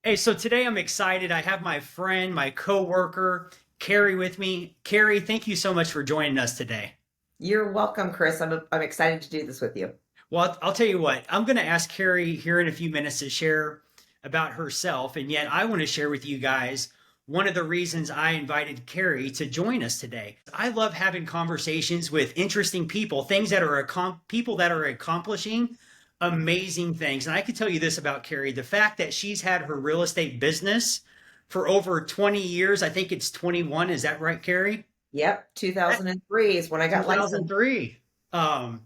Hey, so today I'm excited. I have my friend, my coworker, Carie with me. Carie, thank you so much for joining us today. You're welcome, Chris. I'm excited to do this with you. Well, I'll tell you what, I'm going to ask Carie here in a few minutes to share about herself. And yet I want to share with you guys one of the reasons I invited Carie to join us today. I love having conversations with interesting people, things that are people that are accomplishing amazing things. And I can tell you this about Carie, the fact that she's had her real estate business for over 20 years, I think it's 21. Is that right, Carie? Yep, 2003 is when I got licensed. 2003. Um,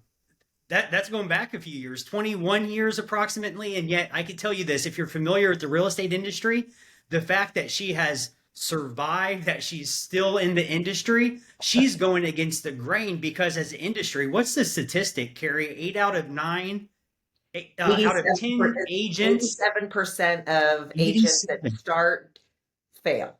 that's going back a few years, 21 years approximately. And yet I can tell you this, if you're familiar with the real estate industry, the fact that she has survived, that she's still in the industry, she's going against the grain because as an industry, what's the statistic, Carrie? Eight out of nine, out of 87, 10 agents, 87% of agents that 87. start fail.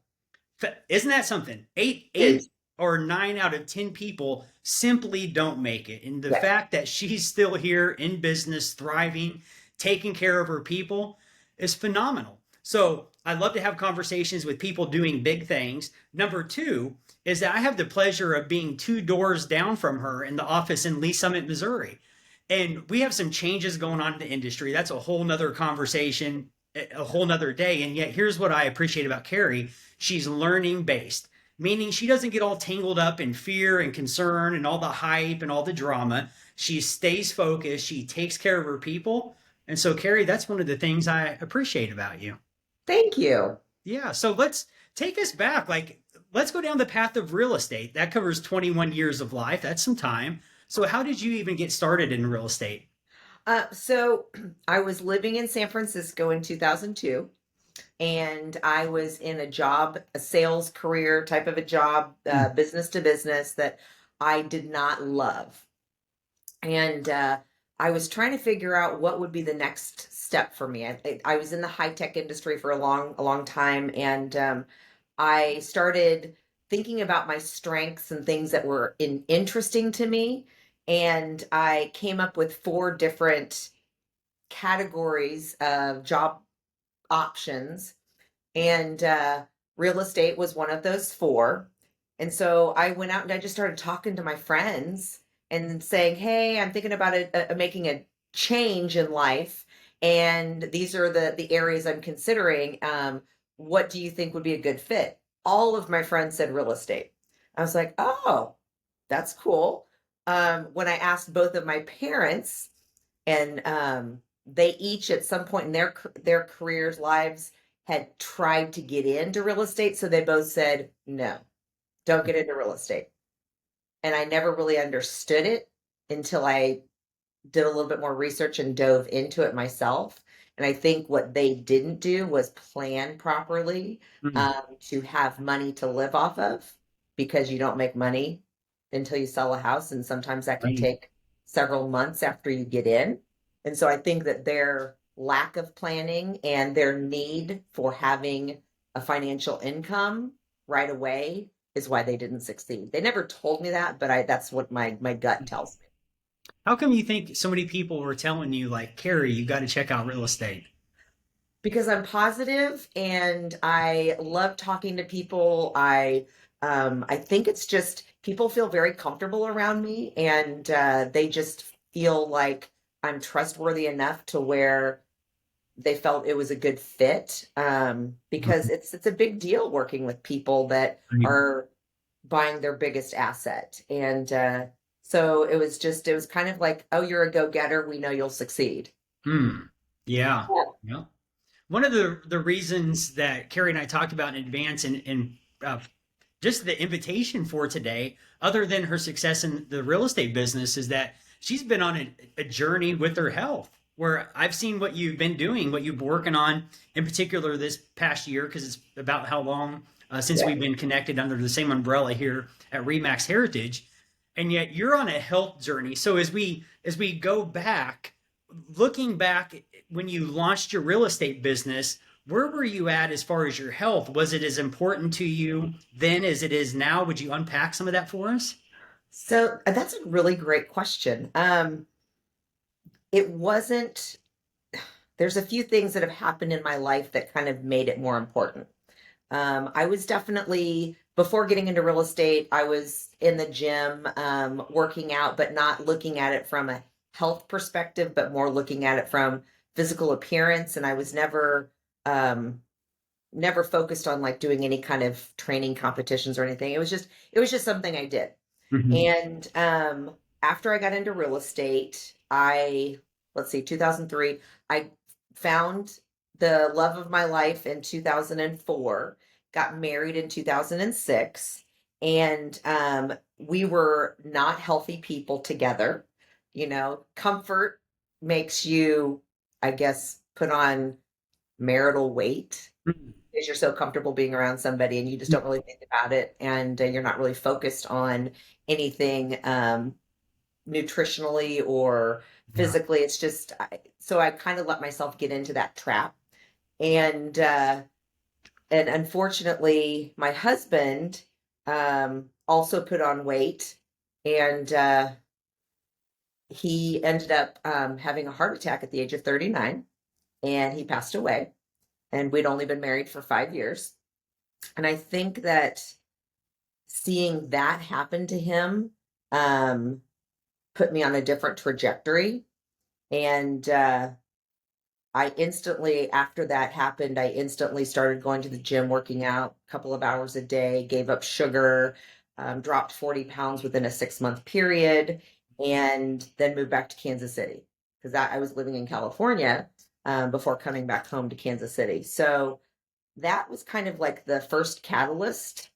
Isn't that something? Eight Is or nine out of 10 people simply don't make it. And the yes. fact that she's still here in business, thriving, taking care of her people is phenomenal. So I love to have conversations with people doing big things. Number two is that I have the pleasure of being two doors down from her in the office in Lee Summit, Missouri. And we have some changes going on in the industry. That's a whole nother conversation, a whole nother day. And yet, here's what I appreciate about Carrie: she's learning based, meaning she doesn't get all tangled up in fear and concern and all the hype and all the drama. She stays focused, she takes care of her people. And so, Carrie, that's one of the things I appreciate about you. Thank you. Yeah. So, let's take us back. Let's go down the path of real estate. That covers 21 years of life. That's some time. So, how did you even get started in real estate? So I was living in San Francisco in 2002, and I was in a job, a sales career type of a job, Mm. business to business that I did not love. And I was trying to figure out what would be the next step for me. I was in the high tech industry for a long time, and I started thinking about my strengths and things that were interesting to me. And I came up with four different categories of job options, and real estate was one of those four. And so I went out and I just started talking to my friends and saying, "Hey, I'm thinking about making a change in life, and these are the areas I'm considering. What do you think would be a good fit?" All of my friends said real estate. I was like, "Oh, that's cool." When I asked both of my parents, and they each at some point in their careers lives had tried to get into real estate, so they both said no, don't get into real estate. And I never really understood it until I did a little bit more research and dove into it myself. And I think what they didn't do was plan properly, Mm. to have money to live off of, because you don't make money until you sell a house. And sometimes that can Right. take several months after you get in. And so I think that their lack of planning and their need for having a financial income right away is why they didn't succeed. They never told me that, but that's what my gut tells me. How come you think so many people were telling you, like, Carrie, you got to check out real estate? Because I'm positive and I love talking to people. I think it's just people feel very comfortable around me, and they just feel like I'm trustworthy enough to where they felt it was a good fit. Because it's a big deal working with people that Right. are buying their biggest asset. And so it was kind of like, oh, you're a go-getter, we know you'll succeed. Hmm. Yeah. Yeah. Yeah. One of the reasons that Carrie and I talked about in advance and just the invitation for today, other than her success in the real estate business, is that she's been on a journey with her health. Where I've seen what you've been doing, what you've been working on, in particular this past year, because it's about how long since Yeah. we've been connected under the same umbrella here at Remax Heritage, and yet you're on a health journey. So as we go back, looking back when you launched your real estate business, where were you at as far as your health? Was it as important to you then as it is now? Would you unpack some of that for us? So that's a really great question. It wasn't. there's a few things that have happened in my life that kind of made it more important. I was definitely, before getting into real estate, I was in the gym, working out, but not looking at it from a health perspective, but more looking at it from physical appearance. And I was um, never focused on like doing any kind of training competitions or anything. It was just something I did. Hmm. And after I got into real estate, let's see, 2003, I found the love of my life in 2004, got married in 2006, and we were not healthy people together. You know, comfort makes you, I guess, put on marital weight because you're so comfortable being around somebody and you just don't really think about it, and you're not really focused on anything nutritionally or Yeah. physically. It's just so I kind of let myself get into that trap, and and unfortunately my husband also put on weight, and he ended up having a heart attack at the age of 39, and he passed away, and we'd only been married for 5 years. And I think that seeing that happen to him um, put me on a different trajectory. And I instantly, after that happened, I instantly started going to the gym, working out a couple of hours a day, gave up sugar, dropped 40 pounds within a 6 month period, and then moved back to Kansas City because I was living in California before coming back home to Kansas City. So that was kind of like the first catalyst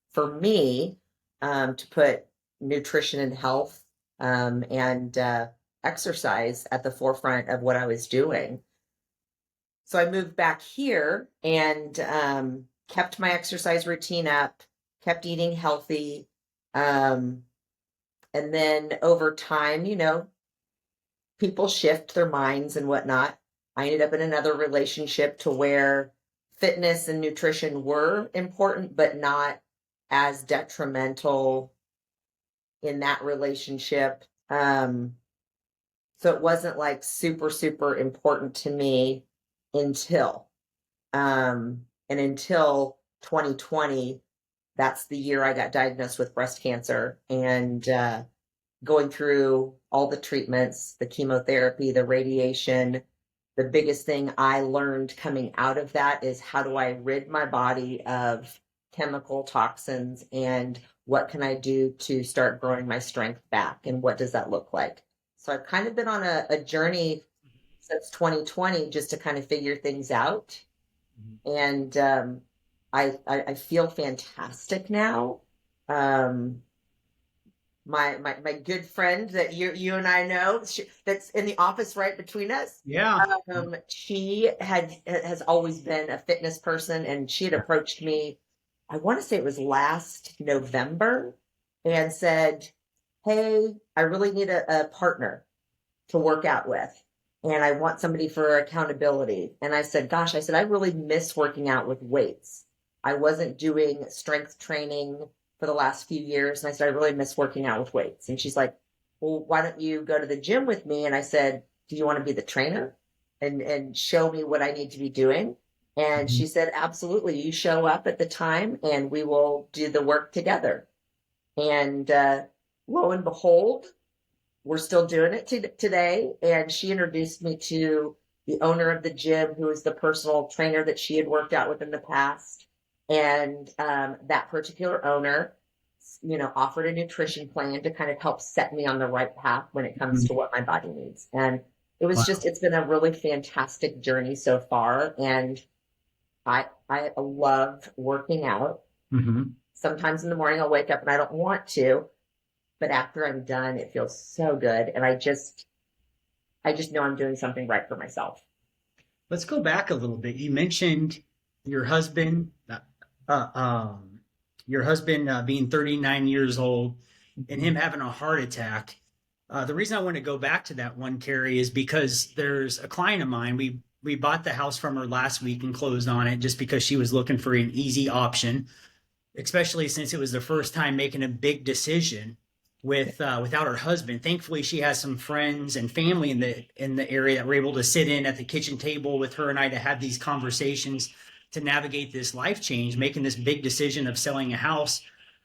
for me to put nutrition and health and exercise at the forefront of what I was doing. So I moved back here and kept my exercise routine up, kept eating healthy. Um, and then over time, you know, people shift their minds and whatnot. I ended up in another relationship to where fitness and nutrition were important, but not as detrimental in that relationship. So it wasn't like super, super important to me until, and until 2020, that's the year I got diagnosed with breast cancer. And going through all the treatments, the chemotherapy, the radiation, the biggest thing I learned coming out of that is how do I rid my body of chemical toxins, and what can I do to start growing my strength back, and what does that look like? So I've kind of been on a journey since 2020 just to kind of figure things out. And I feel fantastic now. Um, my good friend that you and I know, that's in the office right between us. Yeah. She has always been a fitness person, and she had Yeah. approached me. I want to say it was last November, and said, "Hey, I really need a partner to work out with, and I want somebody for accountability." And I said, "Gosh," I said, "I really miss working out with weights. I wasn't doing strength training for the last few years." And I said, "I really miss working out with weights." And she's like, "Well, why don't you go to the gym with me?" And I said, "Do you want to be the trainer and show me what I need to be doing?" And Mhm. she said, "Absolutely. You show up at the time and we will do the work together." And lo and behold, we're still doing it today. And she introduced me to the owner of the gym, who is the personal trainer that she had worked out with in the past. And that particular owner, you know, offered a nutrition plan to kind of help set me on the right path when it comes Mhm. to what my body needs. And it was just, Wow. it's been a really fantastic journey so far. And I love working out. Hmm. Sometimes in the morning I'll wake up and I don't want to, but after I'm done, it feels so good. And I just know I'm doing something right for myself. Let's go back a little bit. You mentioned your husband, uh, um, being 39 years old and him having a heart attack. The reason I want to go back to that one, Carie, is because there's a client of mine. We bought the house from her last week and closed on it just because she was looking for an easy option, especially since it was the first time making a big decision. without her husband. Thankfully, she has some friends and family in the area that were able to sit in at the kitchen table with her and I to have these conversations to navigate this life change, making this big decision of selling a house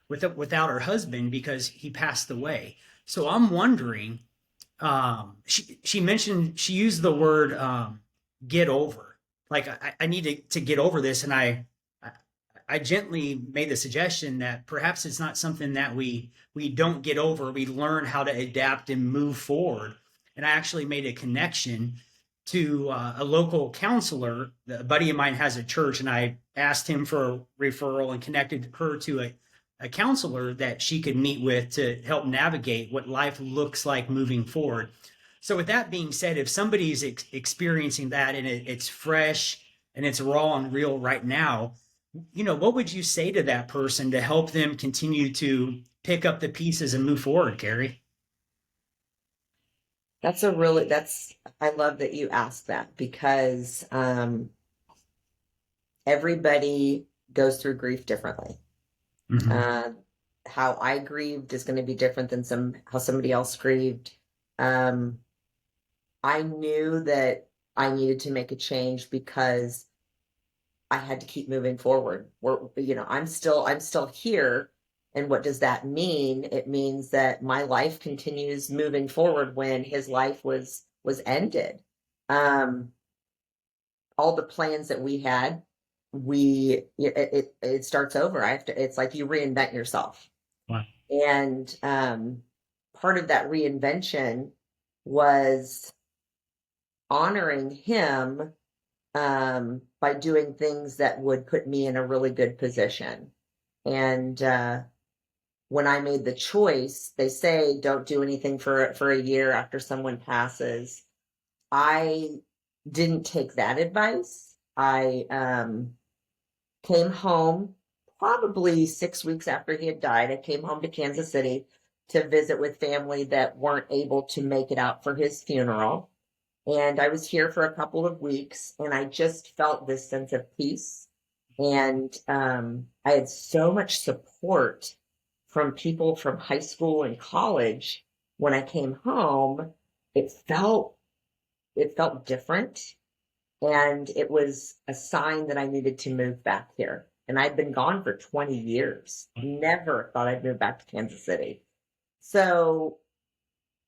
without her husband because he passed away. So I'm wondering, she mentioned she used the word get over. Like I need to get over this, and I gently made the suggestion that perhaps it's not something that we don't get over. We learn how to adapt and move forward. And I actually made a connection to a local counselor. A buddy of mine has a church, and I asked him for a referral and connected her to a counselor that she could meet with to help navigate what life looks like moving forward. So, with that being said, if somebody's experiencing that and it's fresh and it's raw and real right now, what would you say to that person to help them continue to pick up the pieces and move forward, Carie? I love that you asked that because everybody goes through grief differently. Mm-hmm. Uh, how I grieved is going to be different than how somebody else grieved. Um, I knew that I needed to make a change because I had to keep moving forward. I'm still here. And what does that mean? It means that my life continues moving forward when his life was ended. Um, all the plans that we had, it starts over. It's like you reinvent yourself. Wow. And part of that reinvention was honoring him by doing things that would put me in a really good position. And when I made the choice, they say don't do anything for a year after someone passes. I didn't take that advice. I came home probably 6 weeks after he had died. I came home to Kansas City to visit with family that weren't able to make it out for his funeral. And I was here for a couple of weeks and I just felt this sense of peace. And I had so much support from people from high school and college. When I came home, it felt different. And it was a sign that I needed to move back here. And I'd been gone for 20 years. Never thought I'd move back to Kansas City. So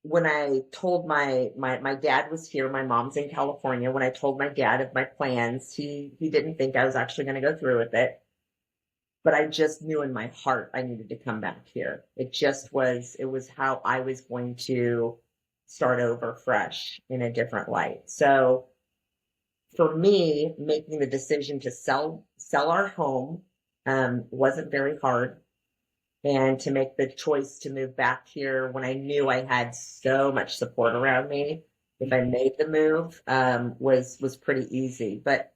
when I told my dad was here, my mom's in California. When I told my dad of my plans, he didn't think I was actually going to go through with it. But I just knew in my heart I needed to come back here. It was how I was going to start over fresh in a different light. So for me, making the decision to sell our home wasn't very hard, and to make the choice to move back here when I knew I had so much support around me, if I made the move, was pretty easy. But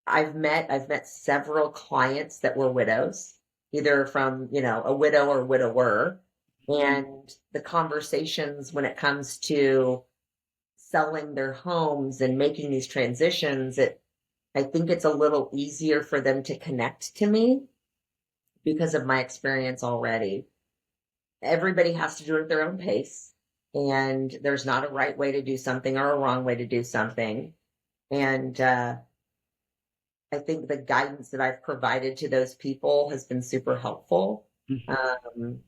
I've met several clients that were widows, either from a widow or widower, and the conversations when it comes to selling their homes and making these transitions, I think it's a little easier for them to connect to me because of my experience already. Everybody has to do it at their own pace, and there's not a right way to do something or a wrong way to do something. And I think the guidance that I've provided to those people has been super helpful. Um,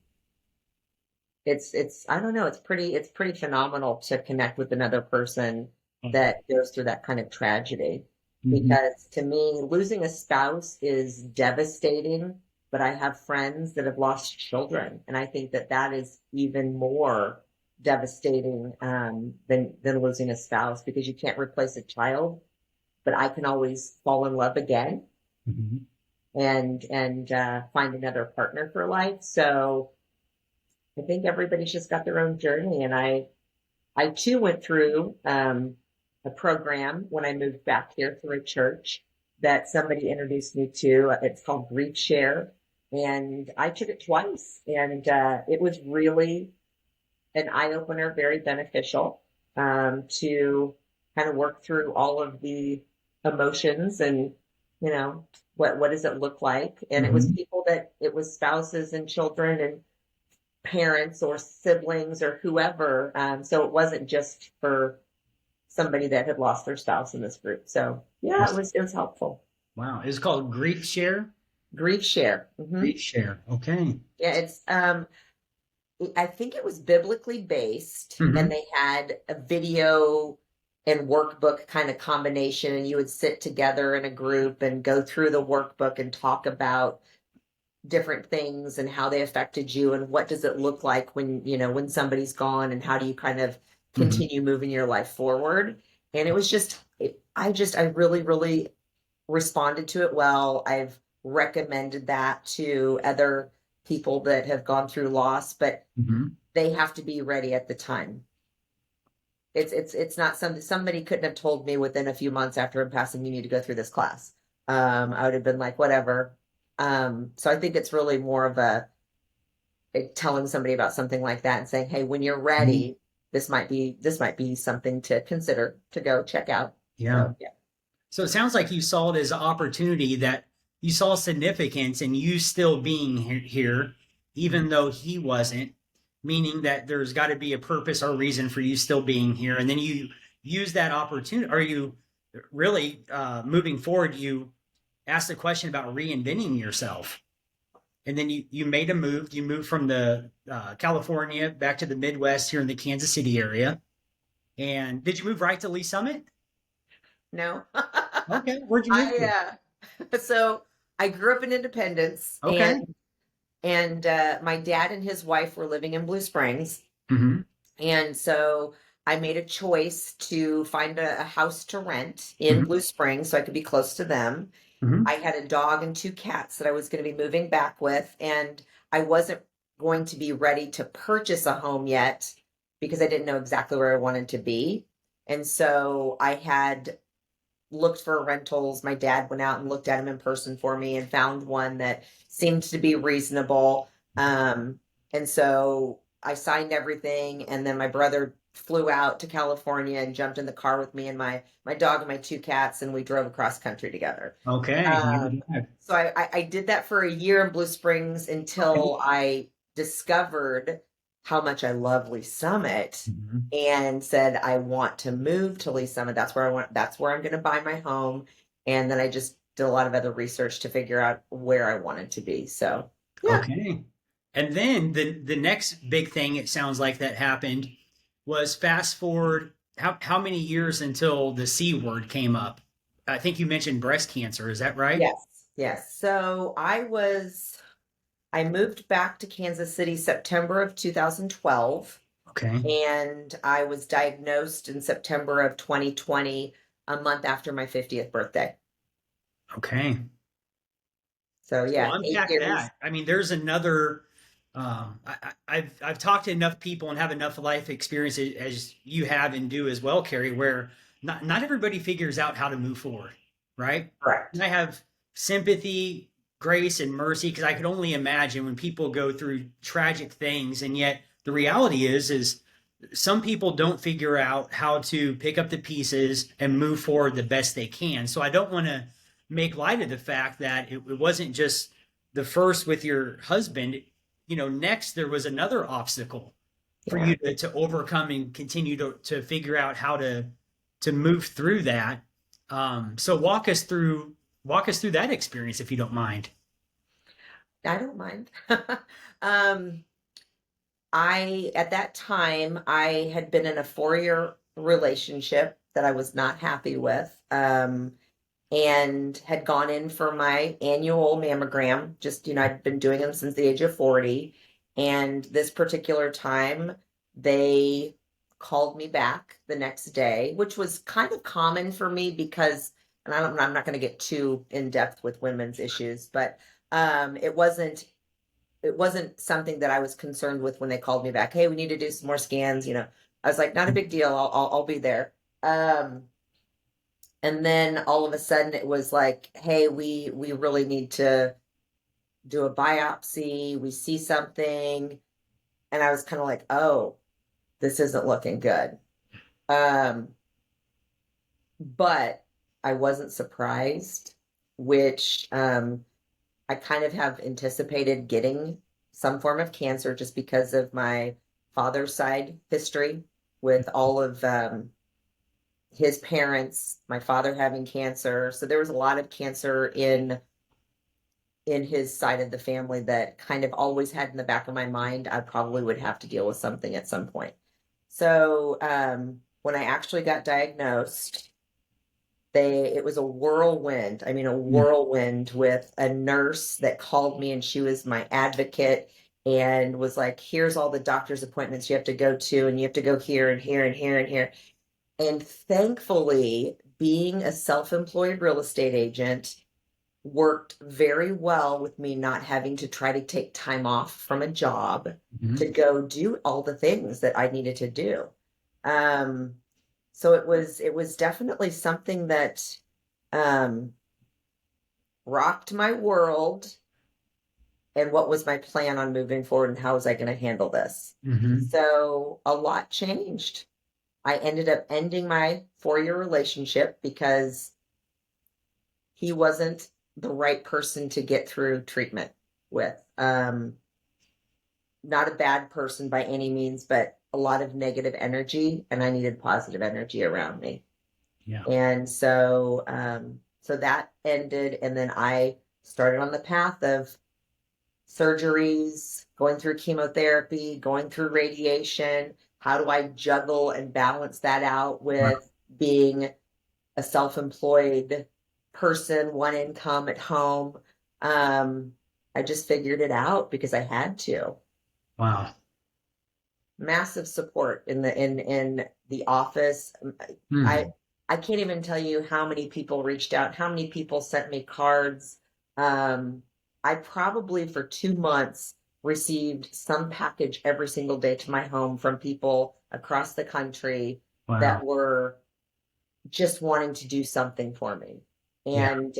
it's I don't know, it's pretty phenomenal to connect with another person that goes through that kind of tragedy. Mm-hmm. Because to me, losing a spouse is devastating, but I have friends that have lost children, and I think that that is even more devastating than losing a spouse, because you can't replace a child, but I can always fall in love again Mm-hmm. and find another partner for life. So I think everybody's just got their own journey, and I too went through a program when I moved back here through a church that somebody introduced me to. It's called Grief Share, and I took it twice, and it was really an eye opener, very beneficial to kind of work through all of the emotions and you know what does it look like. And it was Mm-hmm. people that it was spouses and children and parents or siblings or whoever. So it wasn't just for somebody that had lost their spouse in this group. So yeah, it was helpful. Wow. It's called Grief Share. Grief share. Hmm. Grief Share. Okay. Yeah, it's I think it was biblically based, and Hmm. they had a video and workbook kind of combination, and you would sit together in a group and go through the workbook and talk about different things and how they affected you and what does it look like when, when somebody's gone, and how do you kind of Hmm. continue moving your life forward. And it was just I really really responded to it well. I've recommended that to other people that have gone through loss, but Hmm. they have to be ready at the time. It's not something somebody couldn't have told me within a few months after him passing, you need to go through this class. I would have been like, whatever. So I think it's really more of telling somebody about something like that and saying, hey, when you're ready, this might be something to consider to go check out. Yeah. So yeah. So it sounds like you saw it as an opportunity that you saw significance in you still being here, even though he wasn't, meaning that there's got to be a purpose or reason for you still being here. And then you use that opportunity. Are you really moving forward? You asked a question about reinventing yourself. And then you made a move. You moved from the California back to the Midwest here in the Kansas City area. And did you move right to Lee Summit? No. Okay. Where'd you move to? So I grew up in Independence, Okay. and my dad and his wife were living in Blue Springs. Hmm. And so I made a choice to find a house to rent in Hmm. Blue Springs so I could be close to them. Hmm. I had a dog and two cats that I was going to be moving back with, and I wasn't going to be ready to purchase a home yet because I didn't know exactly where I wanted to be. And so I had looked for rentals. My dad went out and looked at them in person for me and found one that seemed to be reasonable. And so I signed everything, and then my brother flew out to California and jumped in the car with me and my dog and my two cats, and we drove across country together. Okay. Um, so I did that for a year in Blue Springs Okay. until I discovered how much I love Lee Summit Mhm. and said, I want to move to Lee Summit. That's where I'm going to buy my home. And then I just did a lot of other research to figure out where I wanted to be. So, yeah. Okay. And then the next big thing it sounds like that happened was fast forward how many years until the C word came up? I think you mentioned breast cancer, is that right? Yes. Yes. So I moved back to Kansas City September of 2012, Okay. and I was diagnosed in September of 2020, a month after my 50th birthday. Okay. So Well, yeah, eight unpack years. that. I mean, there's another. I've talked to enough people and have enough life experience as you have and do as well, Carrie, where not everybody figures out how to move forward, right? And Correct. I have sympathy, grace, and mercy because I could only imagine when people go through tragic things, and yet the reality is some people don't figure out how to pick up the pieces and move forward the best they can. So I don't want to make light of the fact that it wasn't just the first with your husband. Next there was another obstacle for Yeah. you to overcome and continue to figure out how to move through that. So walk us through that experience if you don't mind. I don't mind. um, at that time, I had been in a 4-year relationship that I was not happy with, and had gone in for my annual mammogram. Just, I'd been doing them since the age of 40. And this particular time, they called me back the next day, which was kind of common for me because, and I'm not going to get too in depth with women's issues, but it wasn't something that I was concerned with when they called me back. Hey, we need to do some more scans. I was like, not a big deal. I'll be there. Um, and then all of a sudden it was like, hey, we really need to do a biopsy. We see something. And I was kind of like, oh, this isn't looking good. Um, but I wasn't surprised, which I kind of have anticipated getting some form of cancer just because of my father's side history with all of his parents, my father having cancer. So there was a lot of cancer in his side of the family that kind of always had in the back of my mind, I probably would have to deal with something at some point. So when I actually got diagnosed, it was a whirlwind. I mean, a whirlwind with a nurse that called me and she was my advocate and was like, here's all the doctor's appointments you have to go to, and you have to go here and here and here and here. And thankfully, being a self-employed real estate agent worked very well with me not having to try to take time off from a job to go do all the things that I needed to do. So it was definitely something that rocked my world and what was my plan on moving forward and how was I going to handle this. So a lot changed. I ended up ending my 4-year relationship because he wasn't the right person to get through treatment with. Not a bad person by any means, but a lot of negative energy, and I needed positive energy around me. Yeah. And so that ended, and then I started on the path of surgeries, going through chemotherapy, going through radiation. How do I juggle and balance that out with being a self-employed person, one income at home? I just figured it out because I had to. Wow. Massive support in the office. I can't even tell you how many people reached out, how many people sent me cards. I probably for 2 months received some package every single day to my home from people across the country that were just wanting to do something for me. And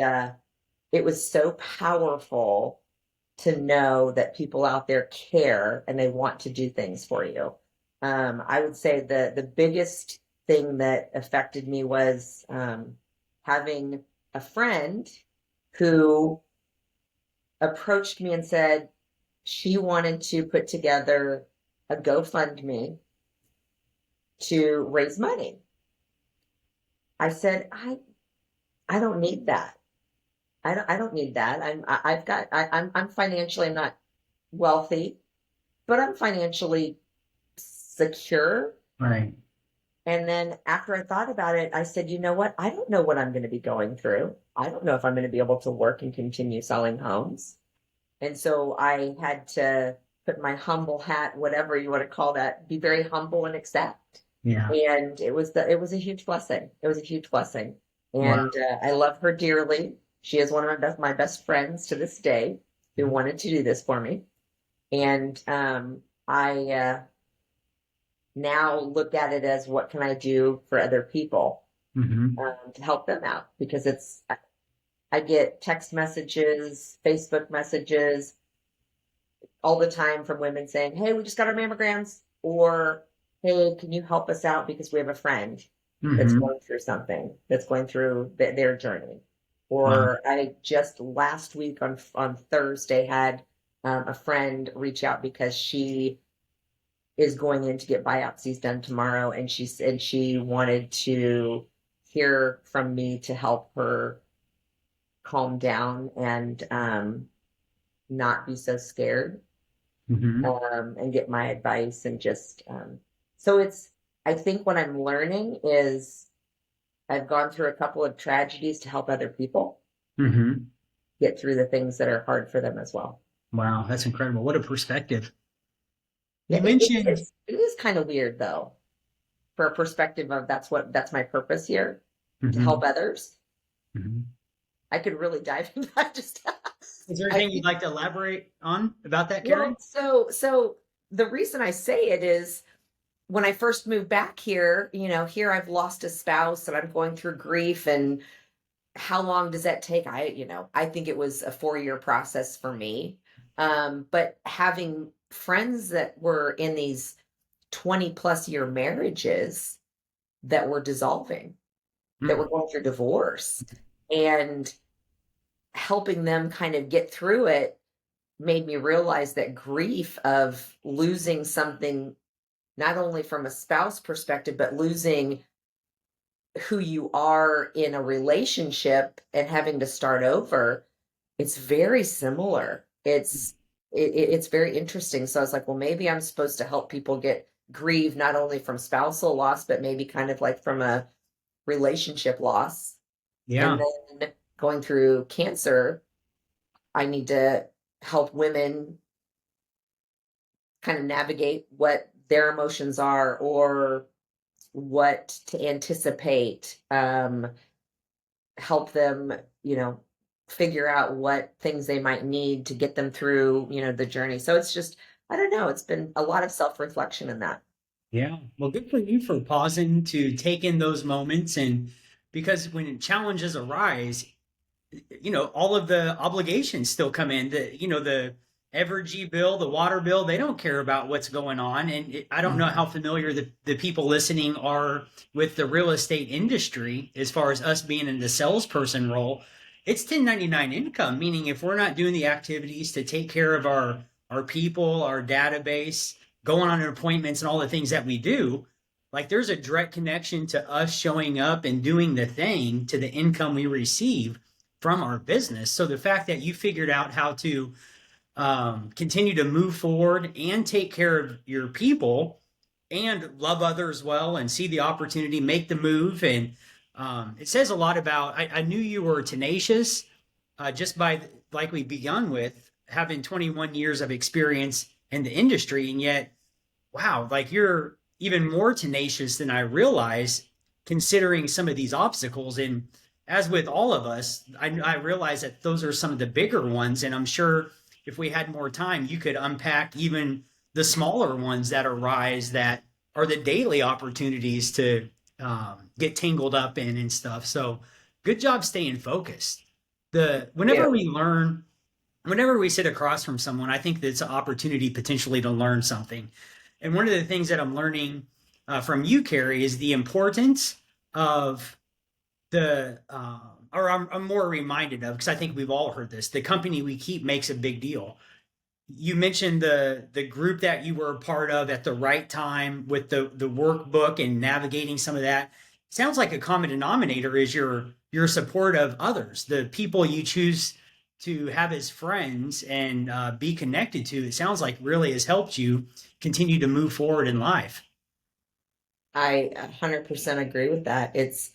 it was so powerful to know that people out there care and they want to do things for you. I would say the biggest thing that affected me was having a friend who approached me and said she wanted to put together a GoFundMe to raise money. I said, I don't need that. I don't need that. I'm financially, I'm not wealthy, but I'm financially secure. Right. And then after I thought about it, I said, you know what? I don't know what I'm going to be going through. I don't know if I'm going to be able to work and continue selling homes. And so I had to put my humble hat, whatever you want to call that, be very humble and accept. Yeah. And it was a huge blessing. It was a huge blessing. And I love her dearly. She is one of my best friends to this day who wanted to do this for me. And I now look at it as what can I do for other people to help them out, because I get text messages, Facebook messages all the time from women saying, hey, we just got our mammograms, or hey, can you help us out because we have a friend that's going through something, that's going through their journey. Or I just last week on Thursday had a friend reach out because she is going in to get biopsies done tomorrow, and she said she wanted to hear from me to help her calm down and not be so scared, and get my advice and just so I think what I'm learning is I've gone through a couple of tragedies to help other people get through the things that are hard for them as well. Wow, that's incredible. What a perspective. You Yeah, mentioned it is kind of weird though, for a perspective of that's my purpose here, to help others. I could really dive into that. Just is there anything you'd like to elaborate on about that, Carie? Well, so the reason I say it is when I first moved back here, here I've lost a spouse and I'm going through grief, and how long does that take? I think it was a 4-year process for me. But having friends that were in these 20 plus year marriages that were dissolving, that were going through divorce, and helping them kind of get through it, made me realize that grief of losing something, not only from a spouse perspective, but losing who you are in a relationship and having to start over, it's very similar. It's very interesting. So I was like, well, maybe I'm supposed to help people get grieve not only from spousal loss, but maybe kind of like from a relationship loss. And Yeah. then going through cancer, I need to help women kind of navigate what their emotions are or what to anticipate, help them, figure out what things they might need to get them through, the journey. So it's just, I don't know, it's been a lot of self-reflection in that. Yeah. Well, good for you for pausing to take in those moments. And because when challenges arise, all of the obligations still come in. The Evergy bill, the water bill, they don't care about what's going on. And I don't know how familiar the people listening are with the real estate industry as far as us being in the salesperson role. It's 1099 income, meaning if we're not doing the activities to take care of our people, our database, going on appointments and all the things that we do, like there's a direct connection to us showing up and doing the thing to the income we receive from our business. So the fact that you figured out how to continue to move forward and take care of your people and love others well and see the opportunity, make the move. And it says a lot about, I knew you were tenacious just by, like we begun with, having 21 years of experience in the industry. And yet, wow, like you're even more tenacious than I realized, considering some of these obstacles. And as with all of us, I realize that those are some of the bigger ones. And I'm sure if we had more time, you could unpack even the smaller ones that arise that are the daily opportunities to get tangled up in and stuff. So good job staying focused. The Yeah. whenever we sit across from someone, I think that it's an opportunity potentially to learn something. And one of the things that I'm learning from you, Carie, is the importance of or I'm more reminded of, because I think we've all heard this, the company we keep makes a big deal. You mentioned the group that you were a part of at the right time with the workbook and navigating some of that. Sounds like a common denominator is your support of others, the people you choose to have as friends and be connected to. It sounds like really has helped you continue to move forward in life. I 100% agree with that. It's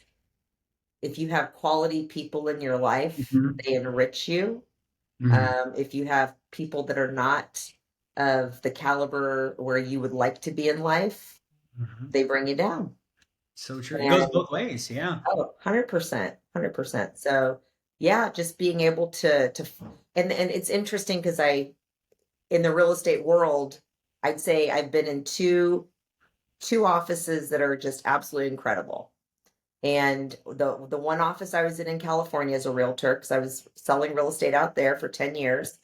if you have quality people in your life, Mhm. they enrich you. Mhm. If you have people that are not of the caliber where you would like to be in life, Mhm. they bring you down. So true. It goes And both ways. Yeah. oh, 100%, 100%. So yeah, just being able to and it's interesting because in the real estate world, I'd say I've been in two offices that are just absolutely incredible. And the one office I was in California as a realtor, because I was selling real estate out there for 10 years.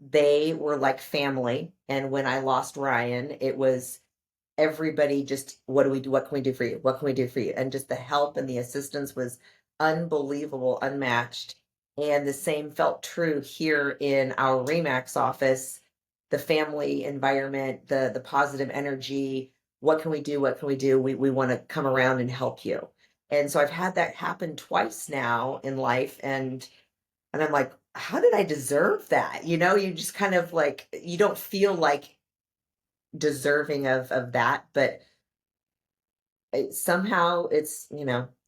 They were like family. And when I lost Ryan, it was everybody just, what do we do? What can we do for you? What can we do for you? And just the help and the assistance was unbelievable, unmatched. And the same felt true here in our Remax office, the family environment, the positive energy. What can we do? What can we do? We want to come around and help you. And so I've had that happen twice now in life. And I'm like, how did I deserve that? You just kind of like, you don't feel like deserving of that, but somehow it's,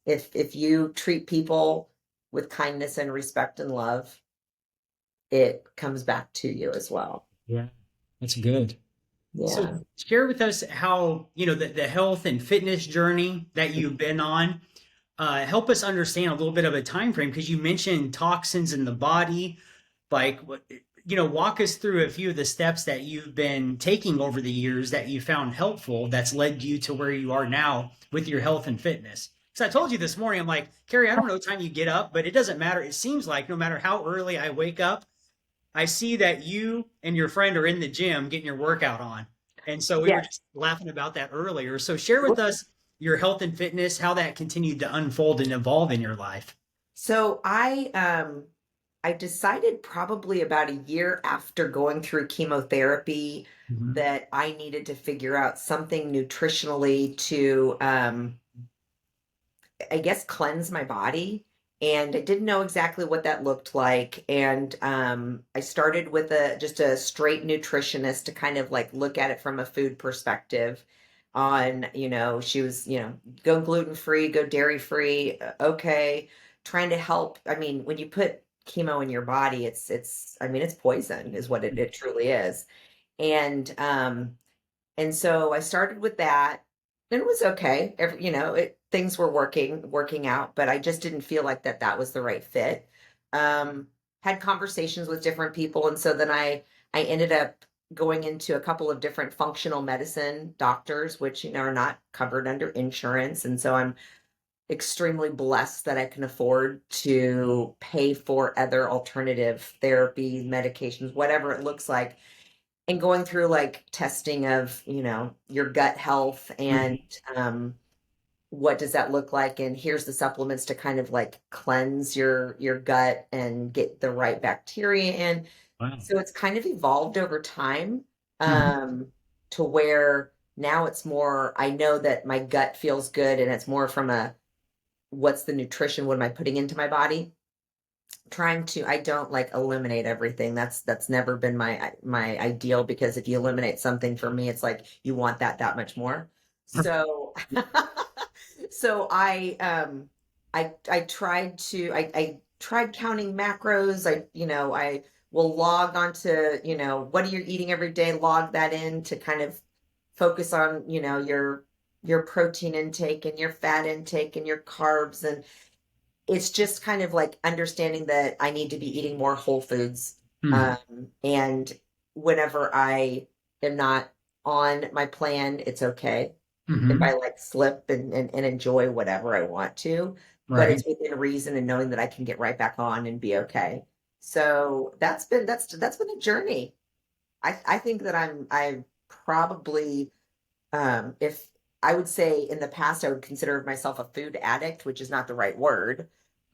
if you treat people with kindness and respect and love, it comes back to you as well. Yeah. That's good. So Yeah. share with us how, the health and fitness journey that you've been on. Help us understand a little bit of a time frame because you mentioned toxins in the body. Like, walk us through a few of the steps that you've been taking over the years that you found helpful that's led you to where you are now with your health and fitness. Because I told you this morning, I'm like, Carie, I don't know what time you get up, but it doesn't matter. It seems like no matter how early I wake up, I see that you and your friend are in the gym getting your workout on. And so we were Yes. just laughing about that earlier. So share with us your health and fitness, how that continued to unfold and evolve in your life. So I I decided probably about a year after going through chemotherapy Mhm. that I needed to figure out something nutritionally to, I guess, cleanse my body. And I didn't know exactly what that looked like. And I started with a just a straight nutritionist to kind of like look at it from a food perspective. On, she was, go gluten free, go dairy free. Okay, trying to help. I mean, when you put chemo in your body, I mean, it's poison, is what it truly is. And so I started with that, and it was okay. Things were working out, but I just didn't feel like that was the right fit. Um, had conversations with different people, and so then I ended up going into a couple of different functional medicine doctors, which are not covered under insurance, and so I'm extremely blessed that I can afford to pay for other alternative therapy, medications, whatever it looks like, and going through like testing of your gut health and Mhm. what does that look like, and here's the supplements to kind of like cleanse your gut and get the right bacteria in. Wow. So it's kind of evolved over time, Mhm. um to where now it's more, I know that my gut feels good, and it's more from a, what's the nutrition, what am I putting into my body. Trying to, I don't like eliminate everything. That's never been my ideal, because if you eliminate something, for me it's like you want that much more. So so I tried to, I tried counting macros. I will log onto, what are you eating every day, log that in to kind of focus on, your protein intake and your fat intake and your carbs. And it's just kind of like understanding that I need to be eating more whole foods. Mhm. And whenever I am not on my plan, it's okay if I Mhm. like slip and enjoy whatever I want to, but Right. it's within reason and knowing that I can get right back on and be okay. So that's been a journey. I think that I probably, if I would say in the past I would consider myself a food addict, which is not the right word,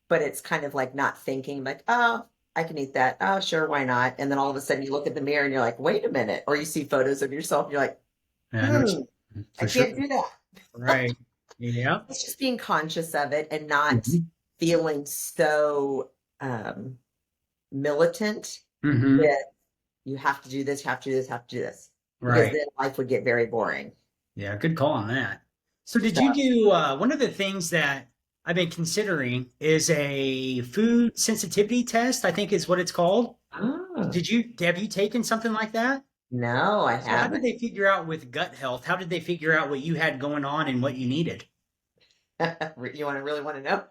but it's kind of like not thinking like, oh, I can eat that. Oh, sure, why not? And then all of a sudden you look in the mirror and you're like, wait a minute. Or you see photos of yourself and you're like, Yeah, I know what hmm, I for sure. can't do that. Right. Yeah. It's just being conscious of it and not Mhm. feeling so um, militant Mhm. that you have to do this, have to do this, have to do this, because Right. then life would get very boring. Yeah, good call on that. So did So, you do one of the things that I've been considering is a food sensitivity test, I think is what it's called. oh, Have you taken something like that? no, I So how did haven't. they figure out with gut health? How did they figure out what you had going on and what you needed? You want to really want to know?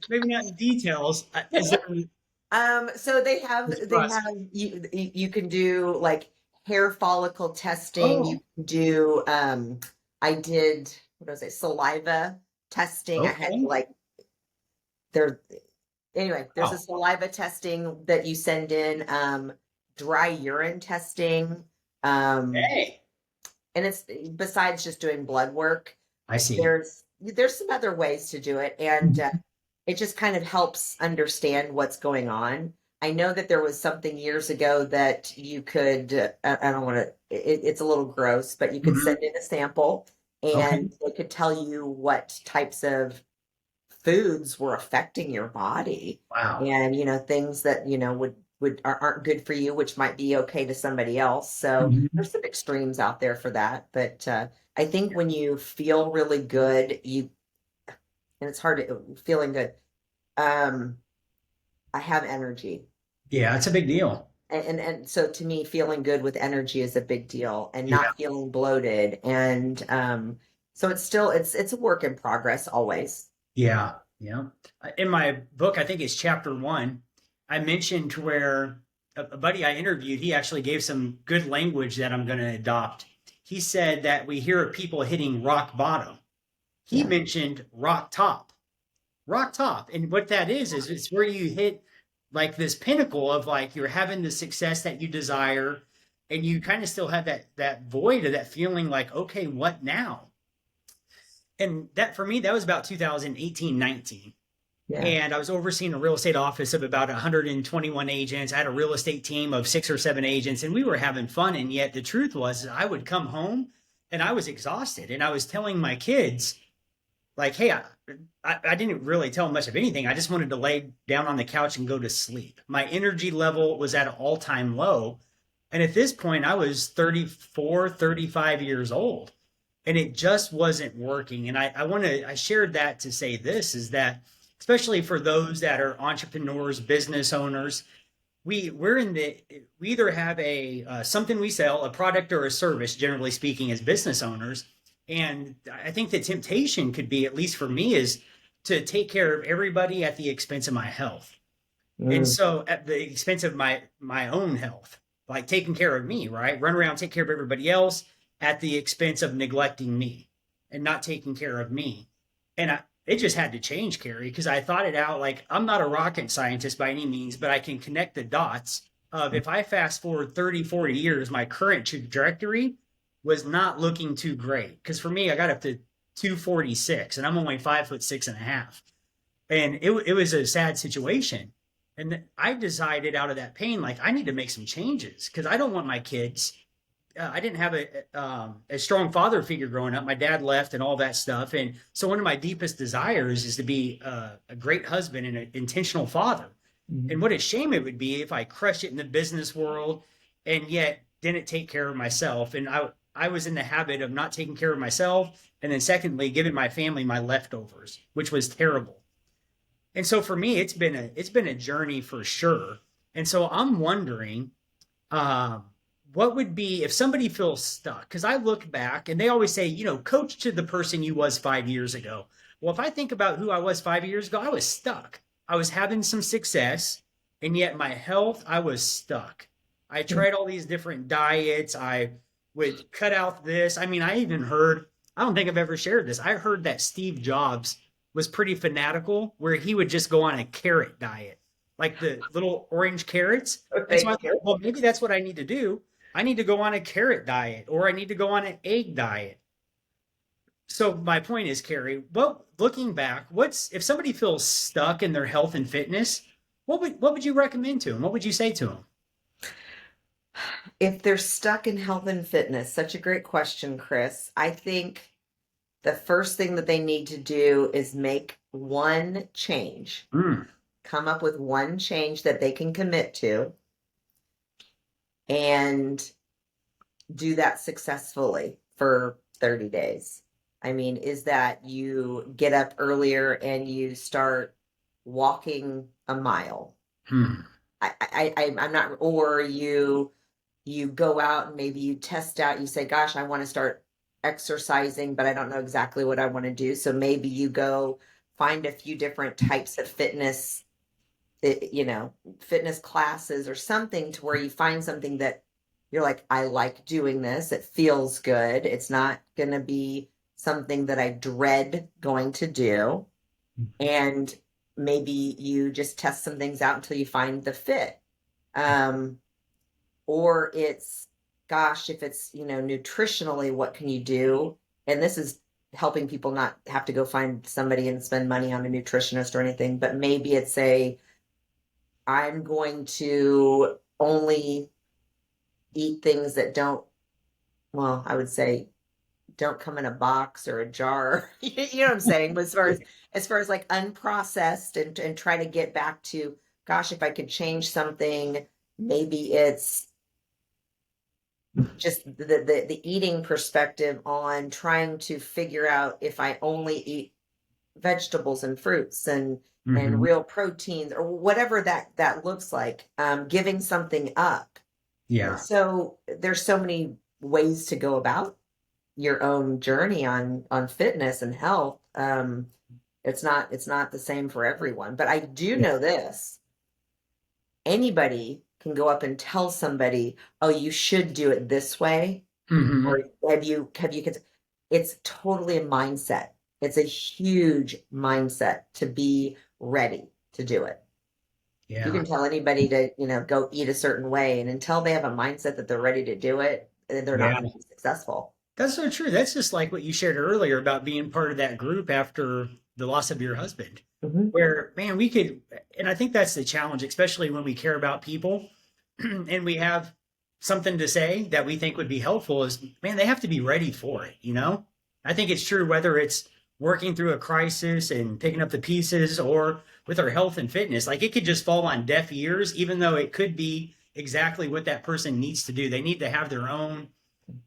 Maybe not in details. Is there? So they have This they process. have you can do like hair follicle testing. You Oh, can do I did, what was it, saliva testing. I had to okay. like, there, anyway, there's a Oh, saliva testing that you send in, dry urine testing. Um hey. and it's, besides just doing blood work, I see. there's some other ways to do it, and Mhm. it just kind of helps understand what's going on. I know that there was something years ago that you could, I don't want to, it's a little gross, but you could Mhm. send in a sample Okay. and they could tell you what types of foods were affecting your body, Wow. and things that aren't good for you, which might be okay to somebody else. So Mhm. there's some extremes out there for that, but I think when you feel really good, and it's hard to, feeling good, um I have energy. Yeah, it's a big deal. And so to me, feeling good with energy is a big deal, and Yeah. not feeling bloated. And so it's a work in progress always. Yeah. Yeah. In my book, I think it's chapter one, I mentioned where a buddy I interviewed, he actually gave some good language that I'm going to adopt. He said that we hear of people hitting rock bottom. He Yeah. mentioned rock top. Rock top. And what that is it's where you hit like this pinnacle of like you're having the success that you desire and you kind of still have that void of that feeling like, okay, what now? And that for me, that was about 2018, 19. Yeah. And I was overseeing a real estate office of about 121 agents. I had a real estate team of 6 or 7 agents, and we were having fun. And yet, the truth was, I would come home and I was exhausted. And I was telling my kids, like, hey, I didn't really tell them much of anything. I just wanted to lay down on the couch and go to sleep. My energy level was at an all time low. And at this point, I was 34, 35 years old, and it just wasn't working. And I shared that to say this is that, especially for those that are entrepreneurs, business owners, we either have a something we sell, a product or a service, generally speaking, as business owners. And I think the temptation could be, at least for me, is to take care of everybody at the expense of my health. And Mm. so at the expense of my own health, like taking care of me, right? Run around, take care of everybody else at the expense of neglecting me and not taking care of me. And it just had to change, Carie, because I thought it out. Like, I'm not a rocket scientist by any means, but I can connect the dots of, if I fast forward 30, 40 years, my current trajectory was not looking too great. Because for me, I got up to 246 and I'm only 5'6.5". And it was a sad situation. And I decided, out of that pain, like, I need to make some changes because I don't want my kids. I didn't have a strong father figure growing up. My dad left and all that stuff. And so one of my deepest desires is to be a great husband and an intentional father. And Mhm. what a shame it would be if I crushed it in the business world and yet didn't take care of myself. And I was in the habit of not taking care of myself. And then secondly, giving my family my leftovers, which was terrible. And so for me, it's been a journey for sure. And so I'm wondering, um, what would be if somebody feels stuck? Because I look back and they always say, coach to the person you was 5 years ago. Well, if I think about who I was 5 years ago, I was stuck. I was having some success, and yet my health, I was stuck. I tried all these different diets. I would cut out this. I mean, I even heard, I don't think I've ever shared this. I heard that Steve Jobs was pretty fanatical, where he would just go on a carrot diet, like the little orange carrots. Oh, And so I thank thought, you. well, maybe that's what I need to do. I need to go on a carrot diet, or I need to go on an egg diet. So my point is, Carie, well, looking back, what's if somebody feels stuck in their health and fitness, what would you recommend to them? What would you say to them? If they're stuck in health and fitness, such a great question, Chris. I think the first thing that they need to do is make one change, Mm, come up with one change that they can commit to, and do that successfully for 30 days. I mean, is that you get up earlier and you start walking a mile? hmm, I'm not, or you go out and maybe you test out, you say, gosh, I want to start exercising, but I don't know exactly what I want to do. So maybe you go find a few different types of fitness, fitness classes or something to where you find something that you're like, I like doing this. It feels good. It's not going to be something that I dread going to do. And maybe you just test some things out until you find the fit. Um, or it's, gosh, if it's, nutritionally, what can you do? And this is helping people not have to go find somebody and spend money on a nutritionist or anything, but maybe it's I'm going to only eat things that don't, well, I would say don't come in a box or a jar. You know what I'm saying? But as far as like unprocessed and try to get back to, gosh, if I could change something, maybe it's just the eating perspective on trying to figure out if I only eat vegetables and fruits and hmm, real proteins or whatever that looks like, giving something up. yeah, So there's so many ways to go about your own journey on fitness and health. It's not the same for everyone, but I do yeah, know this: anybody can go up and tell somebody, "Oh, you should do it this way," hmm, or have you? It's totally a mindset. It's a huge mindset to be ready to do it. You yeah, can tell anybody to, go eat a certain way, and until they have a mindset that they're ready to do it, they're not yeah. going to be successful. That's so true. That's just like what you shared earlier about being part of that group after the loss of your husband, Hmm. where, man, we could, and I think that's the challenge, especially when we care about people and we have something to say that we think would be helpful is, man, they have to be ready for it, you know? I think it's true whether it's working through a crisis and picking up the pieces or with our health and fitness. Like it could just fall on deaf ears, even though it could be exactly what that person needs to do. They need to have their own,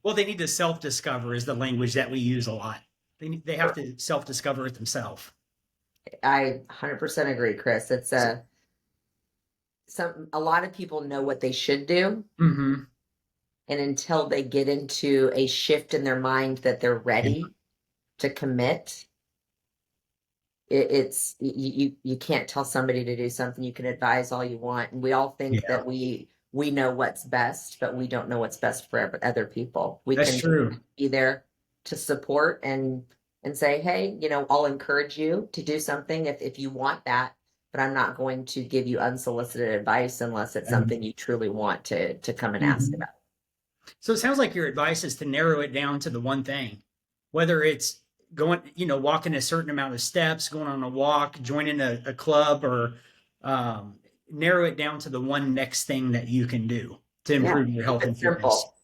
well, they need to self-discover is the language that we use a lot. They have to self-discover it themselves. I 100% agree, Chris. It's So, a lot of people know what they should do, mm-hmm. and until they get into a shift in their mind that they're Yeah. ready to commit, it's you can't tell somebody to do something. You can advise all you want, and we all think Yeah, that we know what's best, but we don't know what's best for other people. We that's can true. be there to support and say, hey, I'll encourage you to do something if you want that, but I'm not going to give you unsolicited advice unless it's something you truly want to come and ask Mhm. about. So it sounds like your advice is to narrow it down to the one thing, whether it's going, walking a certain amount of steps, going on a walk, joining a club, or um, narrow it down to the one next thing that you can do to Yeah, improve your keep health it and fitness. simple.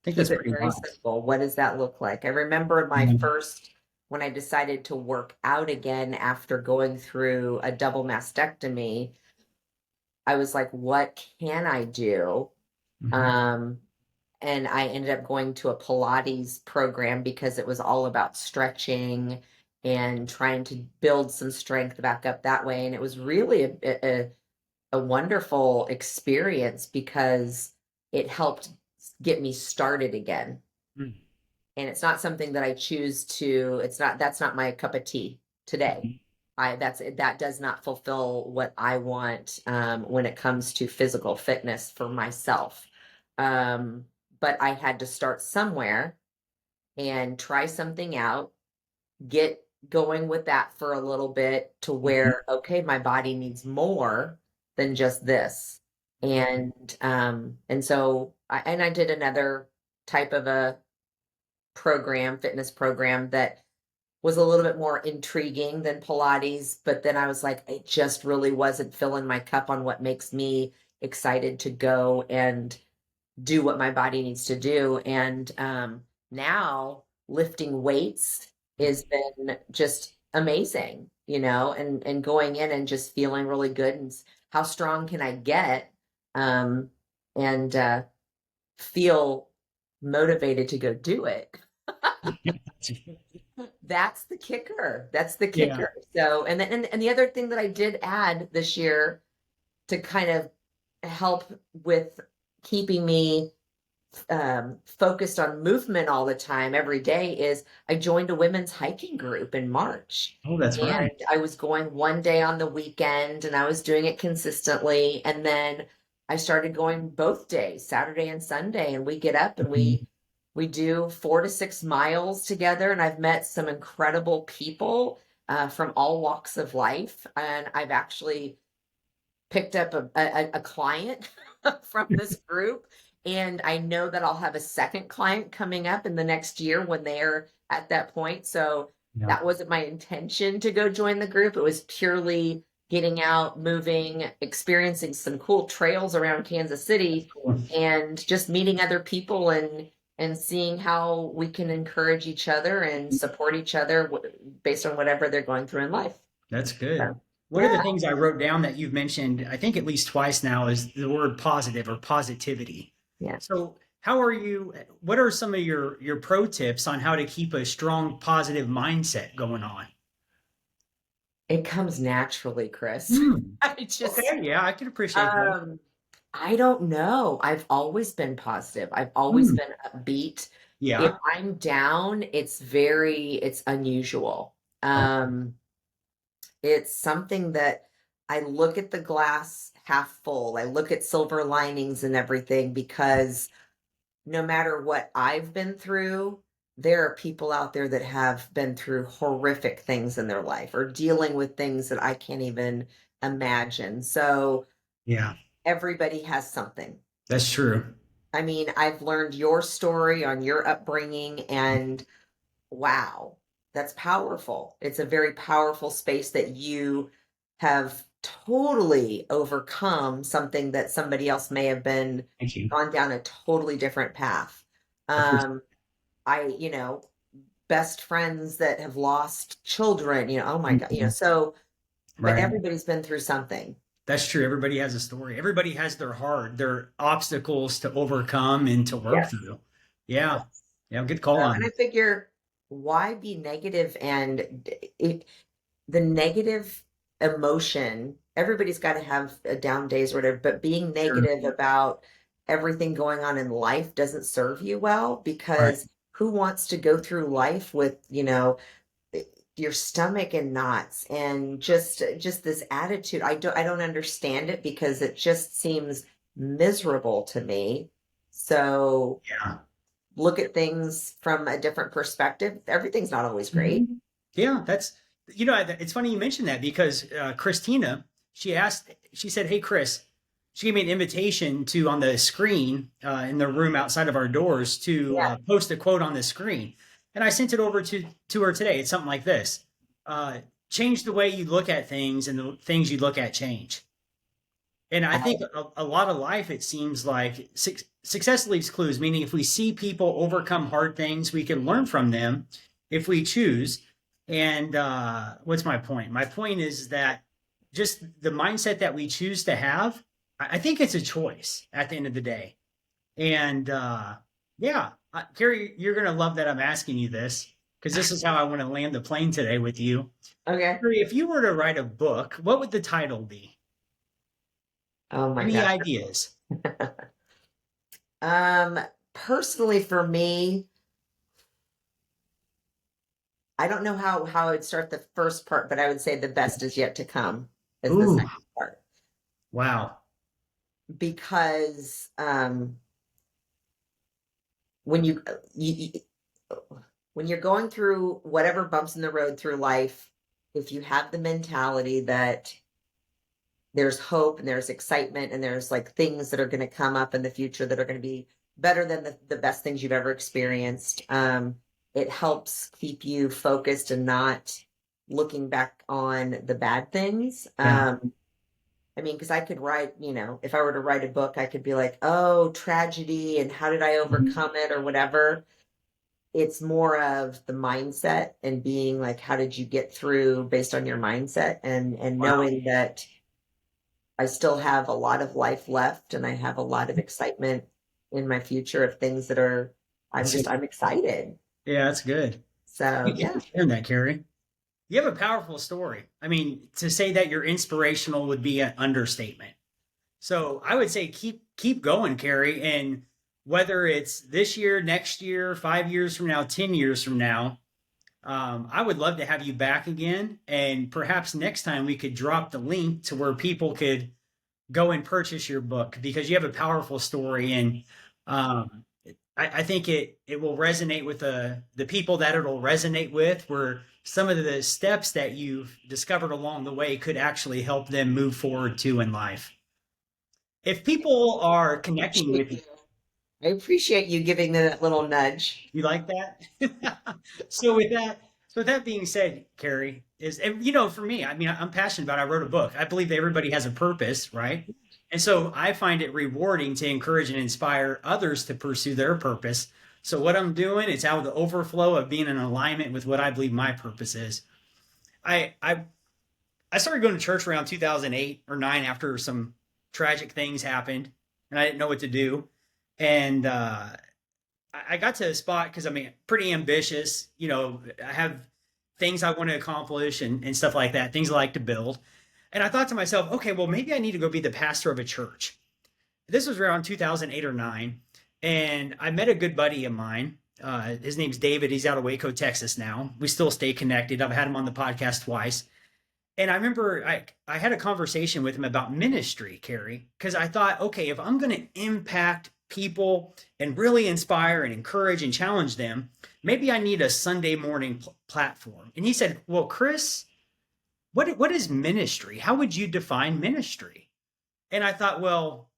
I think that's Keep it pretty very wise. simple. What does that look like? I remember my Mhm. first, when I decided to work out again after going through a double mastectomy, I was like, what can I do? Mhm. Um, and I ended up going to a Pilates program because it was all about stretching and trying to build some strength back up that way. And it was really a wonderful experience because it helped get me started again. Mhm. And it's not something that I choose to, that's not my cup of tea today. That does not fulfill what I want when it comes to physical fitness for myself. Um, but I had to start somewhere and try something out, get going with that for a little bit to Mhm. where, okay, my body needs more than just this. And so I did another type of a fitness program that was a little bit more intriguing than Pilates, but then I was like, it just really wasn't filling my cup on what makes me excited to go and do what my body needs to do. And now lifting weights has been just amazing, and going in and just feeling really good and how strong can I get, um, and feel motivated to go do it. That's the kicker. That's the Yeah. kicker. So, and then and the other thing that I did add this year to kind of help with keeping me focused on movement all the time every day is I joined a women's hiking group in March. Oh, that's And right. I was going one day on the weekend and I was doing it consistently. And then I started going both days, Saturday and Sunday, and we get up and we Mhm. we do 4 to 6 miles together. And I've met some incredible people from all walks of life. And I've actually picked up a client from this group. And I know that I'll have a second client coming up in the next year when they're at that point. So Yeah. that wasn't my intention to go join the group. It was purely getting out, moving, experiencing some cool trails around Kansas City Cool. and just meeting other people and seeing how we can encourage each other and support each other based on whatever they're going through in life. That's good. So, One of the yeah. things I wrote down that you've mentioned, I think at least twice now, is the word positive or positivity. Yeah. So, how are you? What are some of your pro tips on how to keep a strong positive mindset going on? It comes naturally, Chris. Hmm. I just, Okay, yeah, I can appreciate that. um, I don't know. I've always been positive. I've always Hmm. been upbeat. If Yeah. I'm down, it's unusual. Oh, It's something that I look at the glass half full. I look at silver linings and everything because no matter what I've been through, there are people out there that have been through horrific things in their life or dealing with things that I can't even imagine. So yeah, everybody has something. that's true. I mean, I've learned your story on your upbringing, and wow, that's powerful. It's a very powerful space that you have totally overcome something that somebody else may have been Thank you. gone down a totally different path. I appreciate Um, you know, best friends that have lost children, oh my it. God, Mhm. so, but Right. everybody's been through something. That's true. Everybody has a story. Everybody has their obstacles to overcome and to work Yes. through. Yeah. Yes. Yeah. Good call And on I it. figure, why be negative? And the negative emotion, everybody's got to have a down days or whatever, but being Sure. negative about everything going on in life doesn't serve you well, Right. because who wants to go through life with, your stomach in knots and just this attitude? I don't understand it, because it just seems miserable to me. So Yeah. look at things from a different perspective. Everything's not always great. Mhm. Yeah, it's funny you mentioned that because Christina, she said, "Hey, Chris," she gave me an invitation to on the screen in the room outside of our doors to Yeah. post a quote on the screen. And I sent it over to her today. It's something like this. Uh, Change the way you look at things and the things you look at change. And I think a lot of life, it seems like success leaves clues, meaning if we see people overcome hard things, we can learn from them if we choose. And what's my point? My point is that just the mindset that we choose to have, I think it's a choice at the end of the day. And yeah, Carie, you're going to love that I'm asking you this because this is how I want to land the plane today with you. Okay. Carie, if you were to write a book, what would the title be? Oh my Any gosh. ideas? Um, Personally for me, I don't know how I would start the first part, but I would say the best is yet to come is the Ooh, second part. wow. Because when when you're going through whatever bumps in the road through life, if you have the mentality that there's hope and there's excitement and there's like things that are going to come up in the future that are going to be better than the best things you've ever experienced. It helps keep you focused and not looking back on the bad things. Yeah. I mean, because I could write, if I were to write a book, I could be like, oh, tragedy, and how did I Mhm. overcome it or whatever. It's more of the mindset and being like, how did you get through based on your mindset, and Wow. knowing that I still have a lot of life left, and I have a lot of excitement in my future of things that are, That's, I'm excited. yeah, that's good. So Thank you for yeah. sharing that, Carrie. You have a powerful story. I mean, to say that you're inspirational would be an understatement. So I would say keep going, Carrie. And whether it's this year, next year, 5 years from now, 10 years from now, I would love to have you back again. And perhaps next time we could drop the link to where people could go and purchase your book because you have a powerful story and um, I think it will resonate with the people that it'll resonate with where some of the steps that you've discovered along the way could actually help them move forward too in life. If people are connecting Appreciate with you, you. I appreciate you giving me that little nudge. you like that? so with that, so with that being said, Carrie, is and for me, I mean, I'm passionate about it. I wrote a book. I believe that everybody has a purpose, right? And so I find it rewarding to encourage and inspire others to pursue their purpose. So what I'm doing, it's out of the overflow of being in alignment with what I believe my purpose is. I I I started going to church around 2008 or 9 after some tragic things happened, and I didn't know what to do. And I got to a spot because I mean, pretty ambitious. I have things I want to accomplish and stuff like that, things I like to build. And I thought to myself, okay, well, maybe I need to go be the pastor of a church. This was around 2008 or 9. And I met a good buddy of mine. His name's David. He's out of Waco, Texas now. We still stay connected. I've had him on the podcast twice. And I remember I had a conversation with him about ministry, Carrie, because I thought, okay, if I'm going to impact people and really inspire and encourage and challenge them, maybe I need a Sunday morning platform. And he said, well, Chris, what is ministry? How would you define ministry? And I thought, well,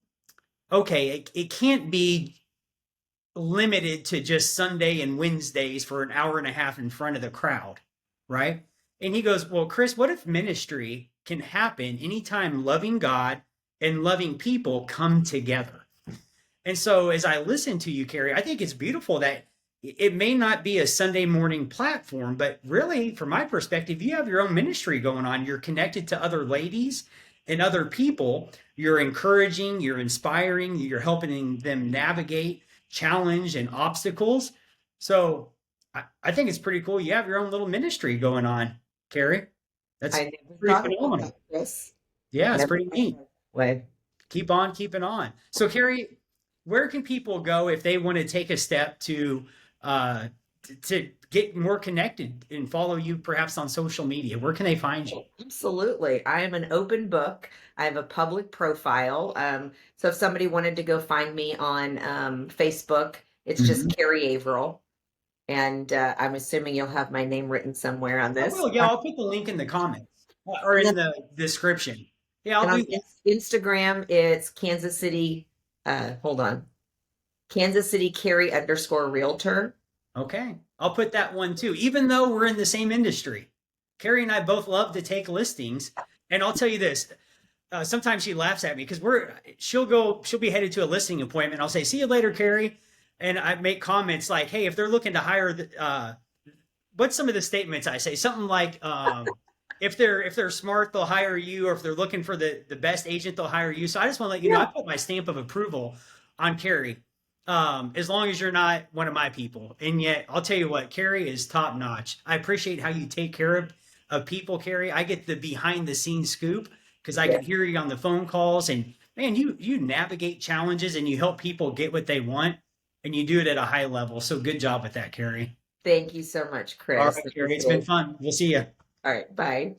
okay, it can't be limited to just Sunday and Wednesdays for an hour and a half in front of the crowd, right? And he goes, well, Chris, what if ministry can happen anytime loving God and loving people come together? And so as I listen to you, Carie, I think it's beautiful that it may not be a Sunday morning platform, but really, from my perspective, you have your own ministry going on. You're connected to other ladies and other people. You're encouraging, you're inspiring, you're helping them navigate challenge and obstacles. So I think it's pretty cool. You have your own little ministry going on, Carie. That's I never pretty thought about phenomenal. that, Chris. Yeah, it's Never pretty thought neat. about that way. Keep on keeping on. So, Carie, where can people go if they want to take a step uh, to get more connected and follow you, perhaps on social media? Where can they find you? Absolutely. I am an open book. I have a public profile. So if somebody wanted to go find me on Facebook, it's just Mhm. Carie Averill. And I'm assuming you'll have my name written somewhere on I this. will. Yeah, I'll put the link in the comments or And in then the description. Yeah, I'll and on do that. Instagram, it's Kansas City. Hold on. Kansas City Carie _ realtor. Okay. I'll put that one too, even though we're in the same industry. Carie and I both love to take listings. And I'll tell you this, sometimes she laughs at me because she'll be headed to a listing appointment. I'll say, see you later, Carie. And I make comments like, hey, if they're looking to hire, what's some of the statements I say? Something like, if they're smart, they'll hire you, or if they're looking for the best agent, they'll hire you. So I just want to let you know, I Yeah. put my stamp of approval on Carie. As long as you're not one of my people. And yet, I'll tell you what, Carie is top notch. I appreciate how you take care of people, Carie. I get the behind the scenes scoop because I Yeah. can hear you on the phone calls, and man, you navigate challenges and you help people get what they want, and you do it at a high level. So good job with that, Carie. Thank you so much, All Chris. right, This Carie, was it's been really fun. We'll see you. all right. Bye.